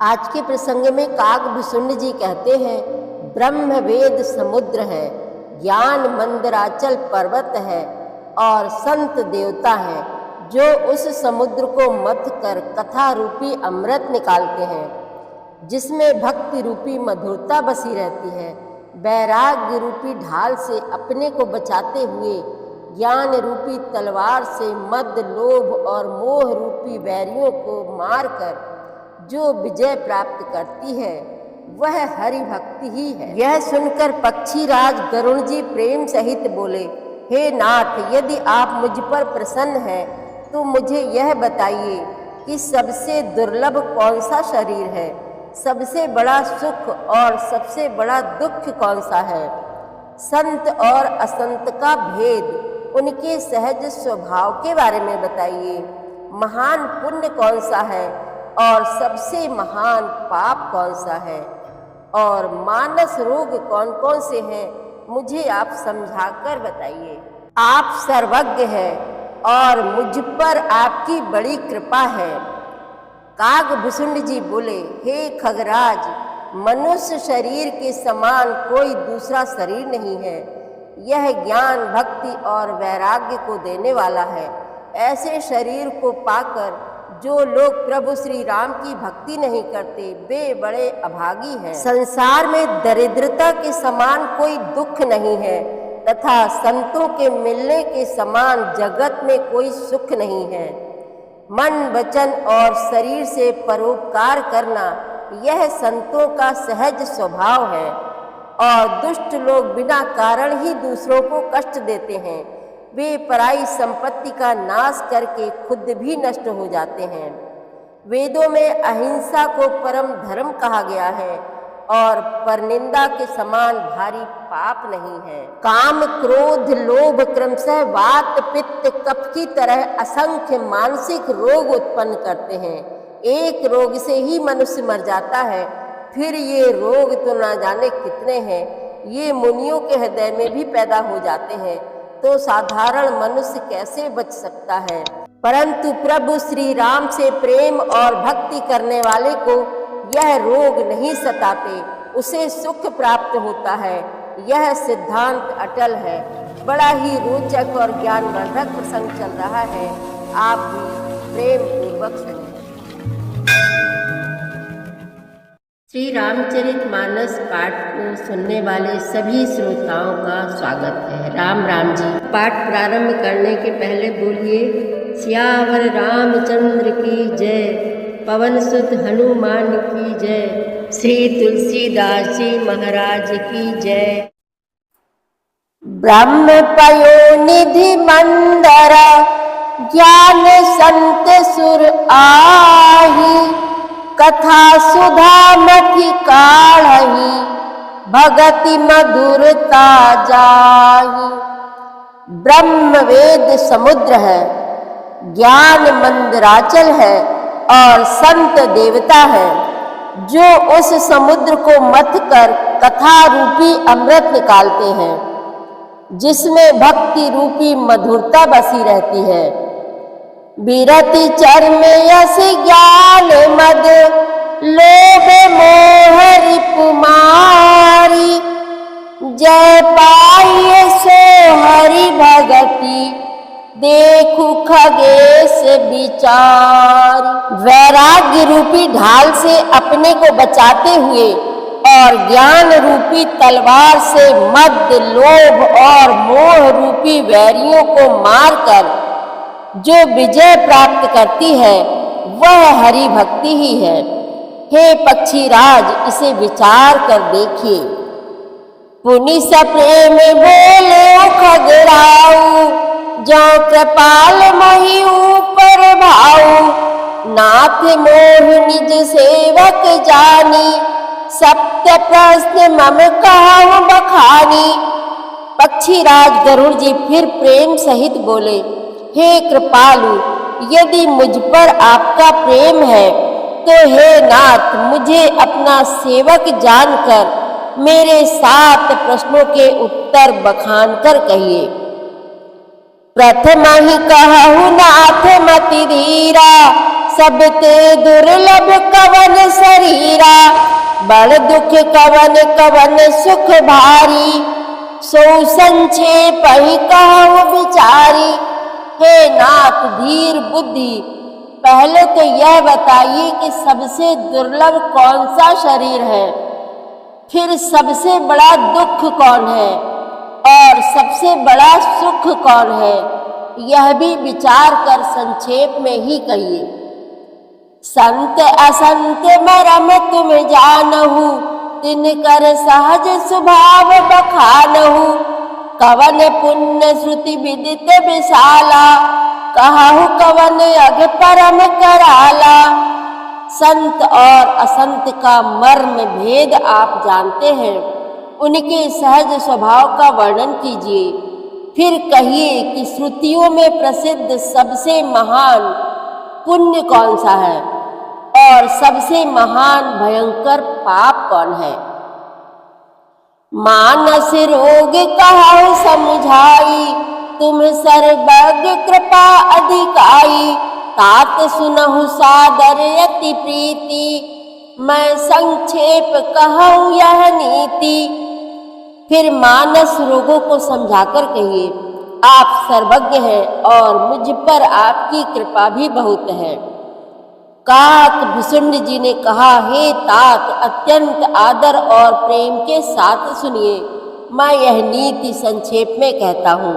आज के प्रसंग में काकभूषुंड जी कहते हैं, ब्रह्म वेद समुद्र है, ज्ञान मंदराचल पर्वत है और संत देवता है जो उस समुद्र को मथ कर कथा रूपी अमृत निकालते हैं, जिसमें भक्ति रूपी मधुरता बसी रहती है। वैराग्य रूपी ढाल से अपने को बचाते हुए ज्ञान रूपी तलवार से मद, लोभ और मोह रूपी वैरियों को मारकर जो विजय प्राप्त करती है वह हरि भक्ति ही है। यह सुनकर पक्षीराज गरुण जी प्रेम सहित बोले, हे नाथ, यदि आप मुझ पर प्रसन्न हैं तो मुझे यह बताइए कि सबसे दुर्लभ कौन सा शरीर है, सबसे बड़ा सुख और सबसे बड़ा दुख कौन सा है। संत और असंत का भेद, उनके सहज स्वभाव के बारे में बताइए। महान पुण्य कौन सा है और सबसे महान पाप कौन सा है, और मानस रोग कौन कौन से हैं, मुझे आप समझाकर बताइए। आप सर्वज्ञ हैं और मुझ पर आपकी बड़ी कृपा है। काकभूषुंड जी बोले, हे खगराज, मनुष्य शरीर के समान कोई दूसरा शरीर नहीं है। यह ज्ञान, भक्ति और वैराग्य को देने वाला है। ऐसे शरीर को पाकर जो लोग प्रभु श्री राम की भक्ति नहीं करते वे बड़े अभागी हैं। संसार में दरिद्रता के समान कोई दुख नहीं है तथा संतों के मिलने के समान जगत में कोई सुख नहीं है। मन, वचन और शरीर से परोपकार करना यह संतों का सहज स्वभाव है, और दुष्ट लोग बिना कारण ही दूसरों को कष्ट देते हैं। वे पराई संपत्ति का नाश करके खुद भी नष्ट हो जाते हैं। वेदों में अहिंसा को परम धर्म कहा गया है और परनिंदा के समान भारी पाप नहीं है। काम, क्रोध, लोभ क्रमशः वात, पित्त, कफ की तरह असंख्य मानसिक रोग उत्पन्न करते हैं। एक रोग से ही मनुष्य मर जाता है, फिर ये रोग तो ना जाने कितने हैं। ये मुनियों के हृदय में भी पैदा हो जाते हैं, तो साधारण मनुष्य कैसे बच सकता है। परंतु प्रभु श्री राम से प्रेम और भक्ति करने वाले को यह रोग नहीं सताते, उसे सुख प्राप्त होता है। यह सिद्धांत अटल है। बड़ा ही रोचक और ज्ञानवर्धक प्रसंग चल रहा है, आप भी प्रेम पूर्वक सुनिए। श्री रामचरितमानस पाठ को सुनने वाले सभी श्रोताओं का स्वागत है। राम राम जी। पाठ प्रारंभ करने के पहले बोलिए, सियावर रामचंद्र की जय, पवन सुत हनुमान की जय, श्री तुलसीदास जी महाराज की जय। ब्रह्म पयोनिधि मंदर, ज्ञान संत सुर आही, कथा सुधा मथि काढ़ही, भगति मधुरता जाही। ब्रह्म वेद समुद्र है, ज्ञान मंदराचल है और संत देवता है जो उस समुद्र को मथ कर कथा रूपी अमृत निकालते हैं, जिसमें भक्ति रूपी मधुरता बसी रहती है। विरति चर्म यस ज्ञान मद, लोभ मोह रिपुमारी, जय पाइये सो हरि भगति, देखु खगेश विचार। वैराग्य रूपी ढाल से अपने को बचाते हुए और ज्ञान रूपी तलवार से मद, लोभ और मोह रूपी वैरियों को मारकर जो विजय प्राप्त करती है वह हरि भक्ति ही है। हे पक्षीराज, इसे विचार कर देखिए। पुनि सप्रेम बोले खगराऊ, जो कृपाल मोहि ऊपर भाऊ, नाथ मोह निज सेवक जानी, सत्य प्रश्न मम कहूँ बखानी। पक्षीराज गरुड़ जी फिर प्रेम सहित बोले, हे कृपालु, यदि मुझ पर आपका प्रेम है तो हे नाथ, मुझे अपना सेवक जानकर मेरे 7 प्रश्नों के उत्तर बखान कर कहिए। प्रथम ही कहूँ नाथ मति धीरा, सब ते दुर्लभ कवन शरीरा, बड़ दुख कवन कवन सुख भारी, सो संक्षेप ही कहूँ विचारी। हे नाथ धीर बुद्धि, पहले तो यह बताइए कि सबसे दुर्लभ कौन सा शरीर है, फिर सबसे बड़ा दुख कौन है और सबसे बड़ा सुख कौन है, यह भी विचार कर संक्षेप में ही कहिए। संत असंत मरम तुम जानहु, तिनकर सहज स्वभाव बखानहु। कवन पुण्य श्रुति विदित विशाला, कहु कवन अग परम कराला। संत और असंत का मर्म भेद आप जानते हैं, उनके सहज स्वभाव का वर्णन कीजिए। फिर कहिए कि श्रुतियों में प्रसिद्ध सबसे महान पुण्य कौन सा है और सबसे महान भयंकर पाप कौन है। मानस रोग कहु समझाई, तुम सर्वज्ञ कृपा अधिकाई। तात सुनहु सादर अति प्रीति, मैं संक्षेप कहूँ यह नीति। फिर मानस रोगों को समझाकर कहिए, आप सर्वज्ञ हैं और मुझ पर आपकी कृपा भी बहुत है। काक भुसुंड जी ने कहा, हे तात, अत्यंत आदर और प्रेम के साथ सुनिए, मैं यह नीति संक्षेप में कहता हूँ।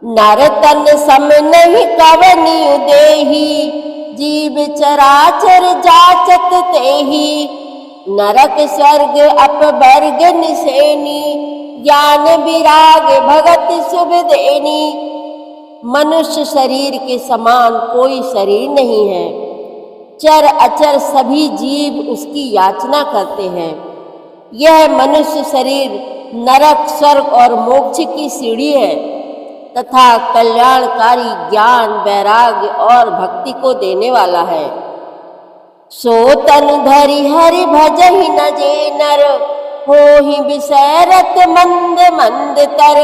नर तन सम नहीं कवनी देही, जीव चराचर जाचत तेही। नरक स्वर्ग अपवर्ग निसेनी, ज्ञान विराग भगत शुभ देनी। मनुष्य शरीर के समान कोई शरीर नहीं है, चर अचर सभी जीव उसकी याचना करते हैं। यह मनुष्य शरीर नरक स्वर्ग और मोक्ष की सीढ़ी है तथा कल्याणकारी ज्ञान वैराग्य और भक्ति को देने वाला है। सो तन धरि हरि भजहि न जे नर, होहि विषयरत मंद मंद तर।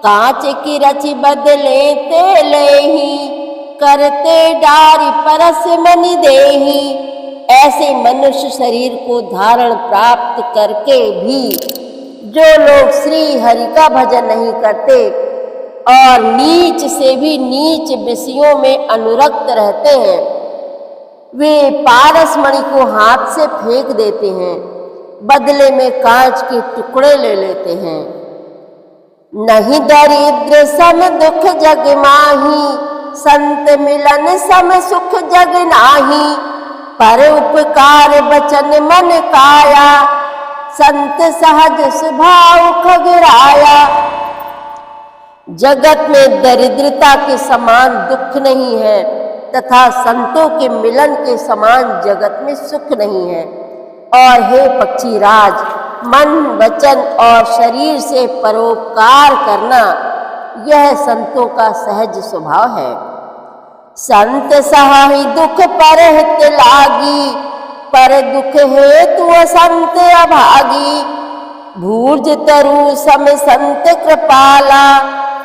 कांच की रचि बदले ते लेहि, करते डारि परस मनि देहि। ऐसे मनुष्य शरीर को धारण प्राप्त करके भी जो लोग श्री हरि का भजन नहीं करते और नीच से भी नीच विषयों में अनुरक्त रहते हैं, वे पारस मणि को हाथ से फेंक देते हैं, बदले में कांच के टुकड़े ले लेते हैं। नहीं दरिद्र सम दुख जग माही, संत मिलन सम सुख जग नाही। पर उपकार बचन मन काया, संत सहज स्वभाव खगराया। जगत में दरिद्रता के समान दुख नहीं है तथा संतों के मिलन के समान जगत में सुख नहीं है। और हे पक्षी राज, मन वचन और शरीर से परोपकार करना यह संतों का सहज स्वभाव है। संत सहाय दुख पर हित लागी, पर दुख हेतु असंत अभागी। भूर्ज तरु सम संत कृपाला,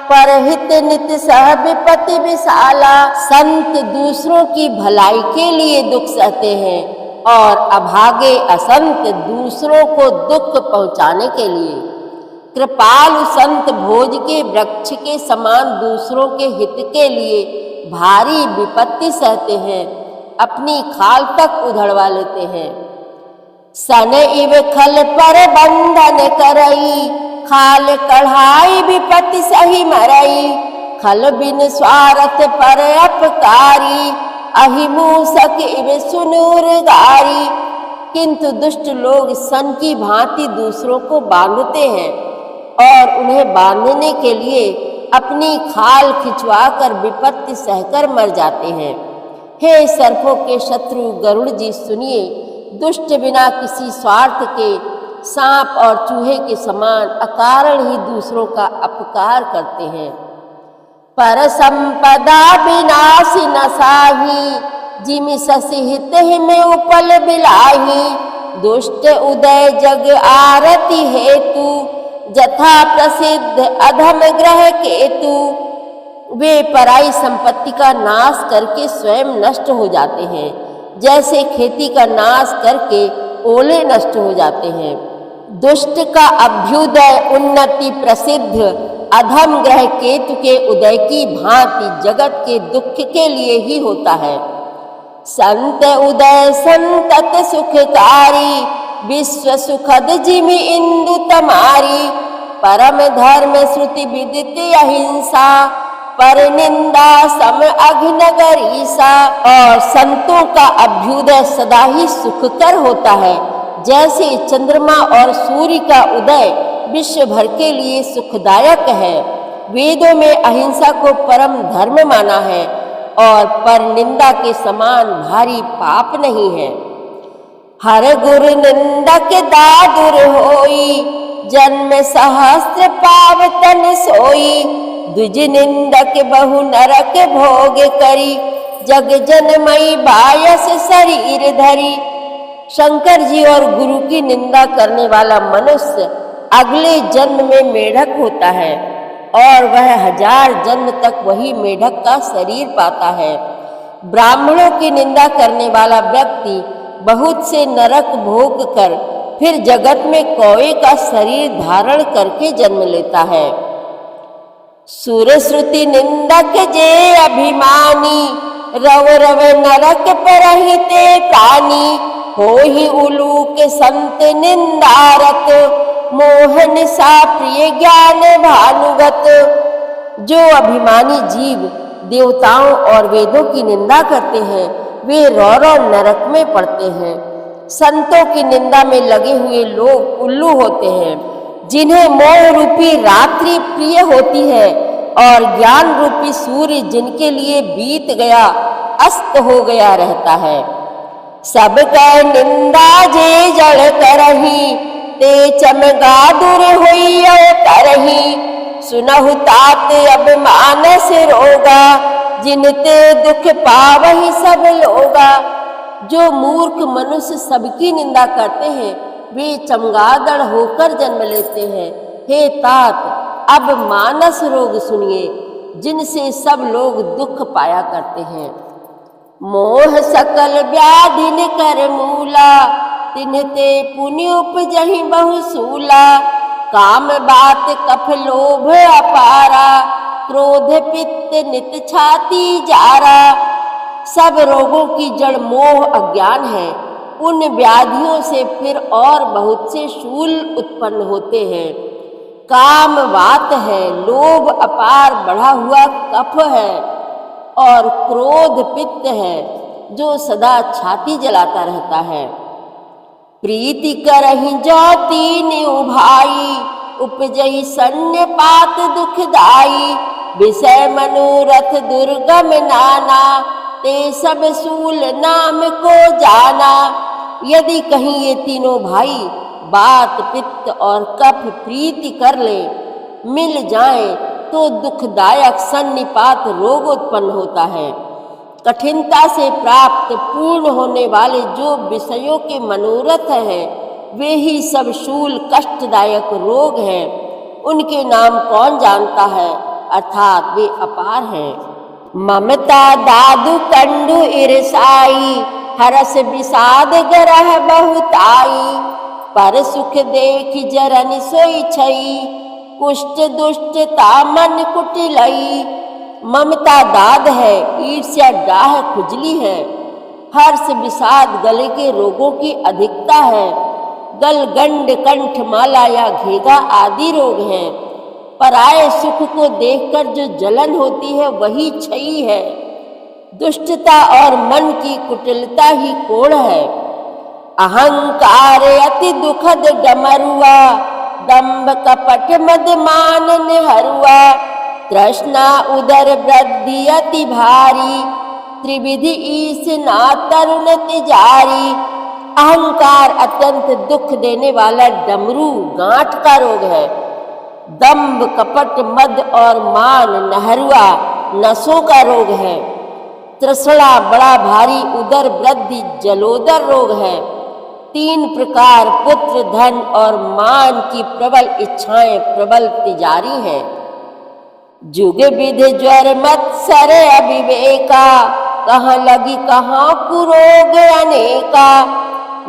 पर हित नित सह विपत्ति विशाला। संत दूसरों की भलाई के लिए दुख सहते हैं और अभागे असंत दूसरों को दुख पहुँचाने के लिए। कृपालु संत भोज के वृक्ष के समान दूसरों के हित के लिए भारी विपत्ति सहते हैं, अपनी खाल तक उधड़वा लेते हैं। सन इव खल पर बंधन करई, खाल कढ़ाई विपत्ति सही मरई। खल बिन स्वार्थ पर अपकारी, अहिमूसक इव सुनूर गारी। किंतु दुष्ट लोग सन की भांति दूसरों को बांधते हैं और उन्हें बांधने के लिए अपनी खाल खिंचवाकर विपत्ति सहकर मर जाते हैं। हे सर्पों के शत्रु गरुड़ जी, सुनिए, दुष्ट बिना किसी स्वार्थ के सांप और चूहे के समान अकारण ही दूसरों का अपकार करते हैं। पर संपदा विनाशी न साही, जिमि ससिहित में उपल बिलाही। दुष्ट उदय जग आरती हेतु, जथा प्रसिद्ध अधम ग्रह केतु। वे पराई संपत्ति का नाश करके स्वयं नष्ट हो जाते हैं, जैसे खेती का नाश करके ओले नष्ट हो जाते हैं। दुष्ट का अभ्युदय उन्नति प्रसिद्ध अधम ग्रह केतु के उदय की भांति जगत के दुख के लिए ही होता है। संत उदय संतत सुखकारी, विश्व सुखद जिमि इंदु तमारी। परम धर्म श्रुति विदित अहिंसा, पर निंदा सम अघ्नगरीसा। और संतों का अभ्युदय सदा ही सुखकर होता है, जैसे चंद्रमा और सूर्य का उदय विश्व भर के लिए सुखदायक है। वेदों में अहिंसा को परम धर्म माना है और पर निंदा के समान भारी पाप नहीं है। हर गुरु निंदक दादुर होई, जन्म सहस्त्र पावतन सोई। द्विज निंदक बहु नरक भोग करी, जग जनमई बायस शरीर धरी। शंकर जी और गुरु की निंदा करने वाला मनुष्य अगले जन्म में मेढक होता है और वह 1000 जन्म तक वही मेढक का शरीर पाता है। ब्राह्मणों की निंदा करने वाला व्यक्ति बहुत से नरक भोग कर फिर जगत में कौवे का शरीर धारण करके जन्म लेता है। सुर श्रुति निंदक जे अभिमानी, रव रव नरक परहिते प्राणी। हो ही उलूक संत निंदारत, मोहन सा प्रिय ज्ञान भानुगत। जो अभिमानी जीव देवताओं और वेदों की निंदा करते हैं, वे रौरव नरक में पड़ते हैं। संतों की निंदा में लगे हुए लोग उल्लू होते हैं, जिन्हें मोह रूपी रात्रि प्रिय होती है और ज्ञान रूपी सूर्य जिनके लिए बीत गया अस्त हो गया रहता है। सब कह निंदा जे जड़ करही, ते चमगा दूर हुई तरही। सुनहु तात अब मानस रोगा, जिनते दुख पावही सब लोगा। जो मूर्ख मनुष्य सबकी निंदा करते हैं, वे चमगादड़ होकर जन्म लेते हैं। हे तात, अब मानस रोग सुनिए, जिनसे सब लोग दुख पाया करते हैं। मोह सकल व्याधिन कर मूला, तिन्हते पुण्य उपजहि बहुसूला। काम बात कफ लोभ अपारा, क्रोध पित्त नित छाती जारा। सब रोगों की जड़ मोह अज्ञान है। उन व्याधियों से फिर और बहुत से शूल उत्पन्न होते हैं। काम वात है, लोभ अपार बढ़ा हुआ कफ है और क्रोध पित्त है, जो सदा छाती जलाता रहता है। प्रीति करहि जो तीन उभाई, उपजहि सन्य पात दुखदाई। विषय मनोरथ दुर्गम नाना, ते सब सूल नाम को जाना। यदि कहीं ये तीनों भाई बात पित्त और कफ प्रीति कर ले, मिल जाए तो दुखदायक सन्निपात रोग उत्पन्न होता है। कठिनता से प्राप्त पूर्ण होने वाले जो विषयों के मनोरथ हैं, वे ही सब शूल कष्टदायक रोग हैं। उनके नाम कौन जानता है, अर्थात वे अपार हैं। ममता दादु कंडु ईर्षाई, हरस विषाद ग्रह बहुताई। पर सुख देख जरन सोई छई, कुष्ठ दुष्टता मन कुटिलई। ममता दाद है, ईर्ष्या डाह खुजली है। हर्ष विषाद गले के रोगों की अधिकता है। गलगंड कंठ माला या घेगा आदि रोग हैं। पराये सुख को देखकर जो जलन होती है वही क्षयी है। दुष्टता और मन की कुटिलता ही कोढ़ है। अहंकार अति दुखद डमरुआ, दंभ कपट मद मान निहरुआ। तृष्णा उदर वृद्धि अति भारी, त्रिविधि ईस ना तरुण तिजारी। अहंकार अत्यंत दुख देने वाला डमरू गांठ का रोग है। दंभ कपट मद और मान नहरुआ नसों का रोग है। तृष्णा बड़ा भारी उदर वृद्धि जलोदर रोग है। 3 प्रकार पुत्र धन और मान की प्रबल इच्छाएं प्रबल तिजारी हैं। जुग विधि ज्वर मत्सर अविवेका, कहाँ लगी कहाँ कुरोग अनेका।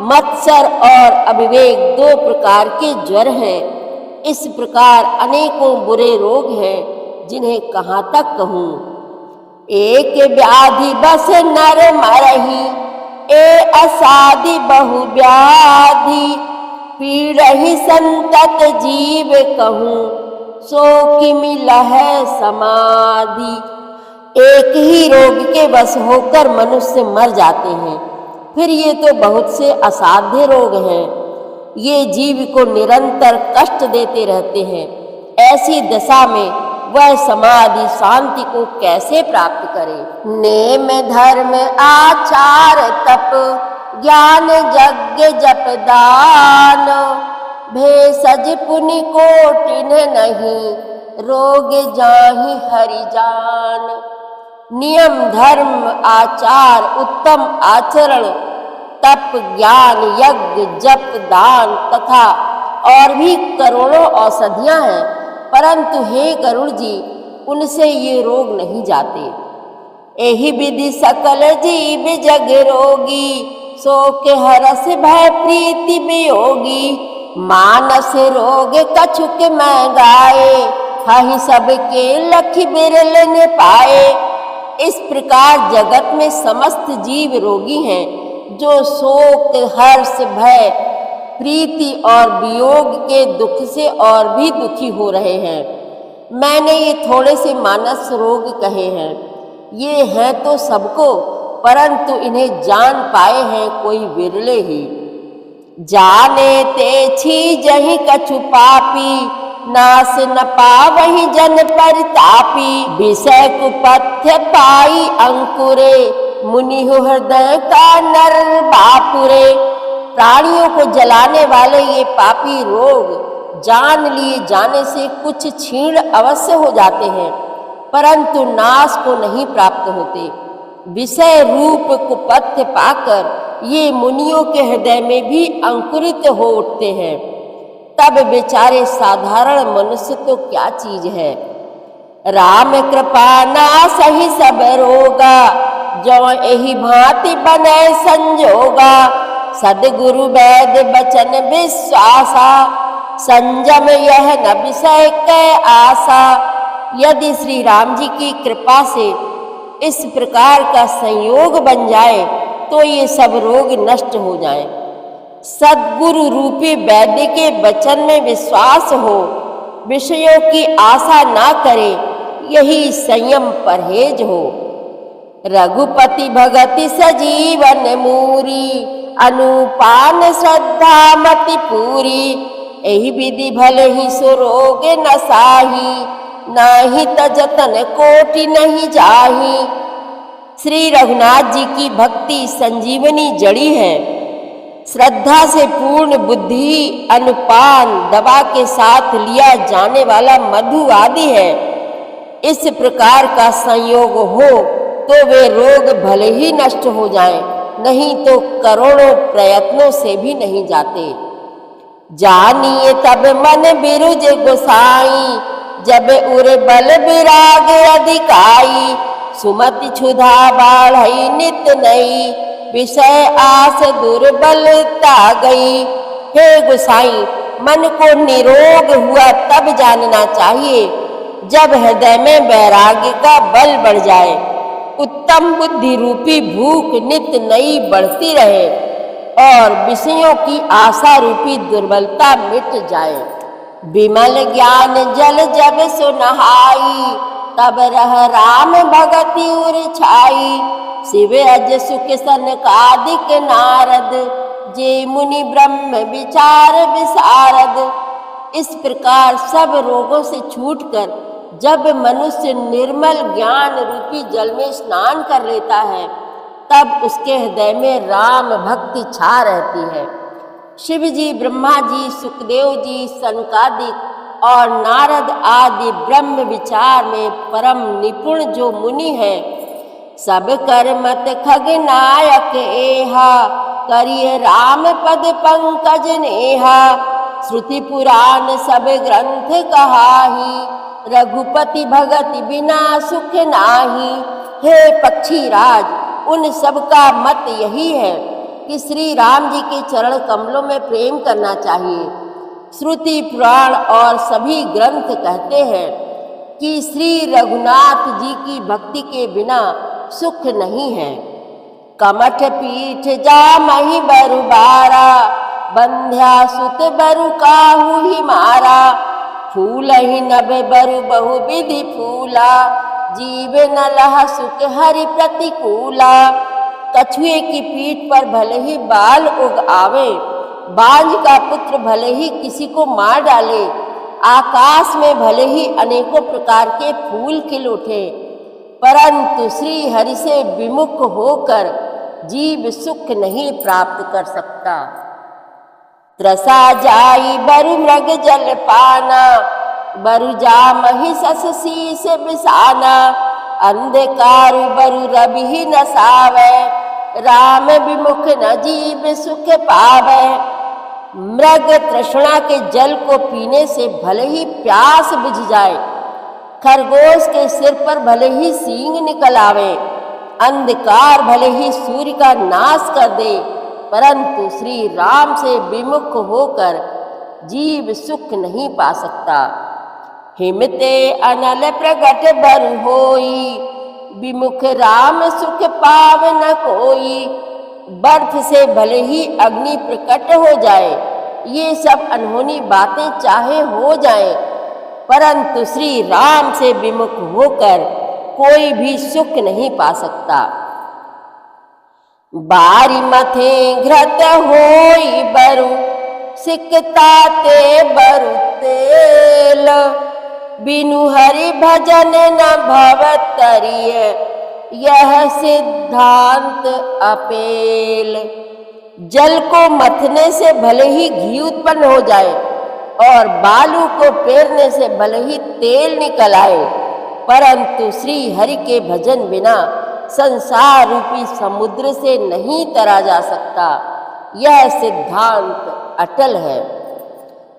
मत्सर और अविवेक दो प्रकार के ज्वर हैं। इस प्रकार अनेकों बुरे रोग हैं, जिन्हें कहाँ तक कहूँ। एक व्याधि बस नर मरही, ए असाधि बहु व्याधि। पीड़हि संतत जीव कहूँ, सो किमि लहै समाधि। एक ही रोग के वश होकर मनुष्य मर जाते हैं, फिर ये तो बहुत से असाध्य रोग हैं। ये जीव को निरंतर कष्ट देते रहते हैं। ऐसी दशा में वह समाधि शांति को कैसे प्राप्त करे। नेम धर्म आचार तप, ज्ञान यज्ञ जप दान। भेषज पुनि कोटिन नहीं, रोग जाहि हरि जान। नियम धर्म आचार उत्तम आचरण, तप ज्ञान यज्ञ जप दान तथा और भी करोड़ों औषधियां हैं, परंतु हे गरुड़ जी, उनसे ये रोग नहीं जाते। एहि विधि सकल जीव जग रोगी, सो के हरस भय प्रीति वियोगी। मानस रोग कछुक मैं गाए, हहि सबके लख बिरल न पाए। इस प्रकार जगत में समस्त जीव रोगी हैं, जो शोक हर्ष भय प्रीति और वियोग के दुख से और भी दुखी हो रहे हैं। मैंने ये थोड़े से मानस रोग कहे हैं। ये हैं तो सबको, परंतु इन्हें जान पाए हैं कोई विरले ही। जाने ते छी जहि कछु पापी, नास न पावहि जन परितापी। विषय कुपथ्य पाई अंकुरे, मुनि हृदय का नर बापुरे। प्राणियों को जलाने वाले ये पापी रोग जान लिए जाने से कुछ क्षीण अवश्य हो जाते हैं, परंतु नाश को नहीं प्राप्त होते। विषय रूप कुपथ्य पाकर ये मुनियों के हृदय में भी अंकुरित हो उठते हैं। तब बेचारे साधारण मनुष्य तो क्या चीज है। राम कृपा नासहि सब रोगा, जो एहि भांति बनै संजोगा। सद्गुरु वैद्य बचन विश्वासा, संजम यह न विषय कै आशा। यदि श्री राम जी की कृपा से इस प्रकार का संयोग बन जाए तो ये सब रोग नष्ट हो जाए। सद्गुरु रूपी वैद्य के वचन में विश्वास हो, विषयों की आशा ना करे, यही संयम परहेज हो। रघुपति भगति सजीवन मूरी, अनुपान श्रद्धा मति पूरी। एहि विधि भले ही सो रोग न साही, नाही त जतन कोटि नहीं जाही। श्री रघुनाथ जी की भक्ति संजीवनी जड़ी है। श्रद्धा से पूर्ण बुद्धि अनुपान दवा के साथ लिया जाने वाला मधु आदि है। इस प्रकार का संयोग हो तो वे रोग भले ही नष्ट हो जाएं, नहीं तो करोड़ों प्रयत्नों से भी नहीं जाते। जानिए तब मन बिरुज गोसाई, जब उर बल विराग अधिकाई। सुमति क्षुधा बाढ़ई नित नई, विषय आस दुर्बलता गई। हे गोसाई, मन को निरोग हुआ तब जानना चाहिए जब हृदय में वैराग्य का बल बढ़ जाए, उत्तम बुद्धि रूपी भूख नित नई बढ़ती रहे और विषयों की आशा रूपी दुर्बलता मिट जाए। विमल ज्ञान जल जब सुनहाई, तब रह राम भगति उर छाई। शिव अज सुख सनकादिक नारद, जे मुनि ब्रह्म विचार विशारद। इस प्रकार सब रोगों से छूटकर जब मनुष्य निर्मल ज्ञान रूपी जल में स्नान कर लेता है, तब उसके हृदय में राम भक्ति छा रहती है। शिव जी, ब्रह्मा जी, सुखदेव जी, सनकादिक और नारद आदि ब्रह्म विचार में परम निपुण जो मुनि है, सब कर मत खगनायक एहा, करिए राम पद पंकज नेहा। श्रुति पुराण सब ग्रंथ कहाही, रघुपति भगति बिना सुख नाही। हे पक्षी राज, उन सब का मत यही है कि श्री राम जी के चरण कमलों में प्रेम करना चाहिए। श्रुति पुराण और सभी ग्रंथ कहते हैं कि श्री रघुनाथ जी की भक्ति के बिना सुख नहीं है। कमठ पीठ जामहि बरु बारा, बंध्या सुत बरु काहू ही मारा। फूल ही नभ बरु बहु विधि फूला, जीव न लह सुख हरि प्रतिकूला। कछुए की पीठ पर भले ही बाल उग आवे, बांझ का पुत्र भले ही किसी को मार डाले, आकाश में भले ही अनेकों प्रकार के फूल खिल उठे, परंतु श्री हरि से विमुख होकर जीव सुख नहीं प्राप्त कर सकता। त्रसा जाई बरु मृग जल पाना, बरु जामहि सस शीस बिसाना। अंधकार बरु रवि न सावै, राम विमुख न जीव सुख पावै। मृग तृष्णा के जल को पीने से भले ही प्यास बुझ जाए, खरगोश के सिर पर भले ही सींग निकल आवे, अंधकार भले ही सूर्य का नाश कर दे, परंतु श्री राम से विमुख होकर जीव सुख नहीं पा सकता। हिमते अनल प्रगट बरु होई, विमुख राम सुख पाव न कोई। बर्फ से भले ही अग्नि प्रकट हो जाए, ये सब अनहोनी बातें चाहे हो जाए, परंतु श्री राम से विमुख होकर कोई भी सुख नहीं पा सकता। बारी मथे घृत होई बरु, सिकता ते बरु तेल। बिनु हरि भजन न भवतरिय, यह सिद्धांत अपेल। जल को मथने से भले ही घी उत्पन्न हो जाए और बालू को पेरने से भले ही तेल निकल आए, परंतु श्री हरि के भजन बिना संसार रूपी समुद्र से नहीं तरा जा सकता। यह सिद्धांत अटल है।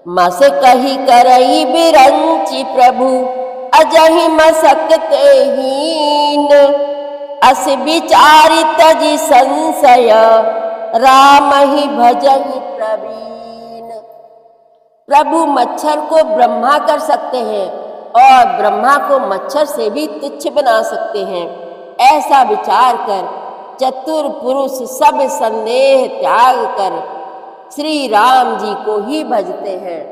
मस कही करई बिरंची प्रभु, अजहि मसकते हीन। अस विचारि तजि संशय, राम ही भजहि प्रवीण। प्रभु मच्छर को ब्रह्मा कर सकते हैं और ब्रह्मा को मच्छर से भी तुच्छ बना सकते हैं। ऐसा विचार कर चतुर पुरुष सब संदेह त्याग कर श्री राम जी को ही भजते हैं।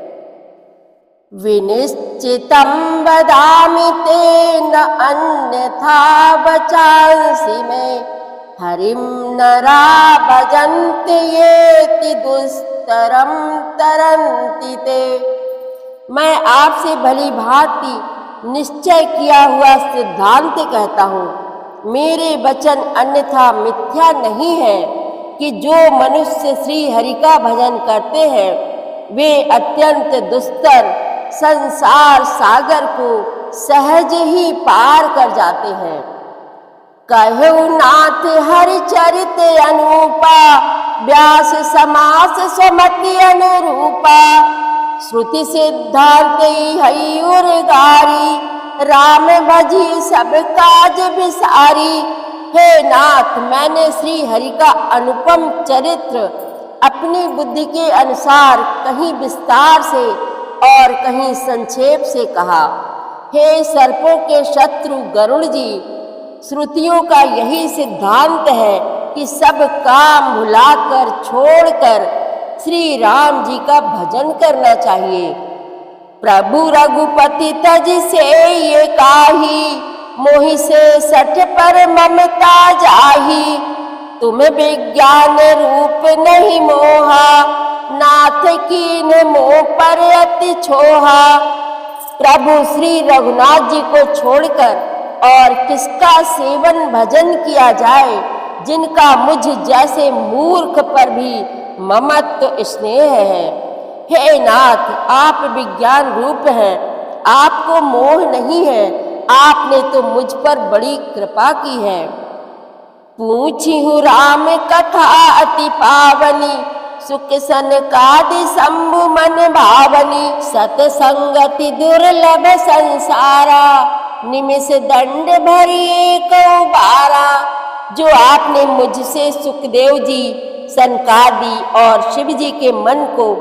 विनिश्चितं वदामि ते न अन्यथा वचांसि में, हरिं नरा भजन्ति येति दुस्तरं तरन्ति ते। मैं आपसे भली भांति निश्चय किया हुआ सिद्धांत कहता हूँ, मेरे वचन अन्यथा मिथ्या नहीं है कि जो मनुष्य श्री हरि का भजन करते हैं वे अत्यंत दुस्तर संसार सागर को सहज ही पार कर जाते हैं। कहु नाथ हरि चरित अनूपा, व्यास समास स्वमति अनुरूपा। श्रुति सिद्धांत हई उर्गारी, राम भजी सब काज विसारी। हे नाथ, मैंने श्री हरि का अनुपम चरित्र अपनी बुद्धि के अनुसार कहीं विस्तार से और कहीं संक्षेप से कहा। हे सर्पों के शत्रु गरुड़ जी, श्रुतियों का यही सिद्धांत है कि सब काम भुलाकर छोड़कर श्री राम जी का भजन करना चाहिए। प्रभु रघुपति तज से ये काही, मोहि से सठ पर ममता जाही। तुम विज्ञान रूप नहीं मोहा, नाथ कीन मोह पर अति छोहा। प्रभु श्री रघुनाथ जी को छोड़कर और किसका सेवन भजन किया जाए, जिनका मुझ जैसे मूर्ख पर भी ममत्व स्नेह है। हे नाथ, आप विज्ञान रूप हैं, आपको मोह नहीं है, आपने तो मुझ पर बड़ी कृपा की है। पूछी हूँ राम कथा अति पावनी, सुख सनकादि शंभु मन भावनी, सतसंगति दुर्लभ संसारा, निमिष दंड भरी एक बारा। जो आपने मुझसे सुखदेव जी, सनकादि और शिव जी के मन को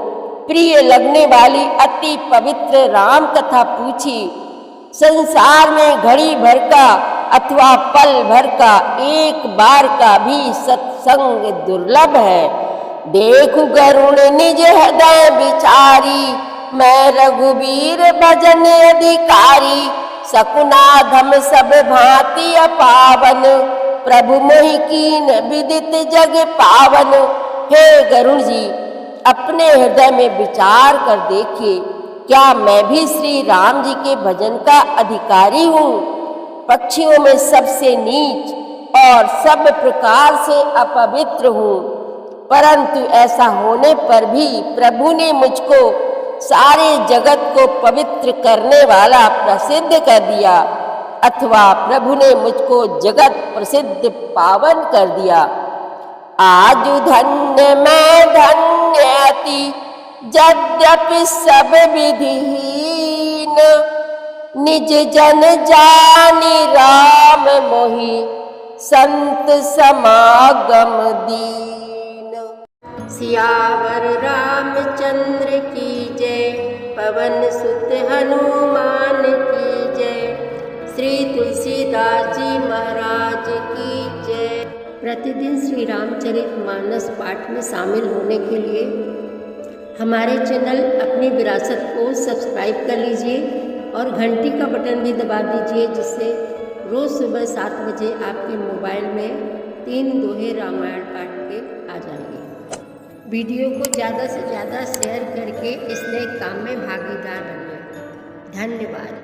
प्रिय लगने वाली अति पवित्र राम कथा पूछी, संसार में घड़ी भर का अथवा पल भर का एक बार का भी सत्संग दुर्लभ है। देखु गरुण निज हृदय विचारी, मैं रघुबीर भजन अधिकारी। सकुनाधम सब भांति अपावन, प्रभु मोहि कीन विदित जग पावन। हे गरुण जी, अपने हृदय में विचार कर देखिए, क्या मैं भी श्री राम जी के भजन का अधिकारी हूँ? पक्षियों में सबसे नीच और सब प्रकार से अपवित्र हूँ, परंतु ऐसा होने पर भी प्रभु ने मुझको सारे जगत को पवित्र करने वाला प्रसिद्ध कर दिया, अथवा प्रभु ने मुझको जगत प्रसिद्ध पावन कर दिया। आज धन्य मैं धन्य अति, यद्यपि सब विधिहीन, निज जन जानि राम मोहि, संत समागम दीन। सियावर रामचंद्र की जय, पवन सुत हनुमान की जय, श्री तुलसीदास जी महाराज की जय। प्रतिदिन श्री रामचरितमानस पाठ में शामिल होने के लिए हमारे चैनल अपनी विरासत को सब्सक्राइब कर लीजिए और घंटी का बटन भी दबा दीजिए, जिससे रोज़ सुबह 7 बजे आपके मोबाइल में 3 दोहे रामायण पाठ के आ जाएंगे। वीडियो को ज़्यादा से ज़्यादा शेयर करके इस नए काम में भागीदार बनिए। धन्यवाद।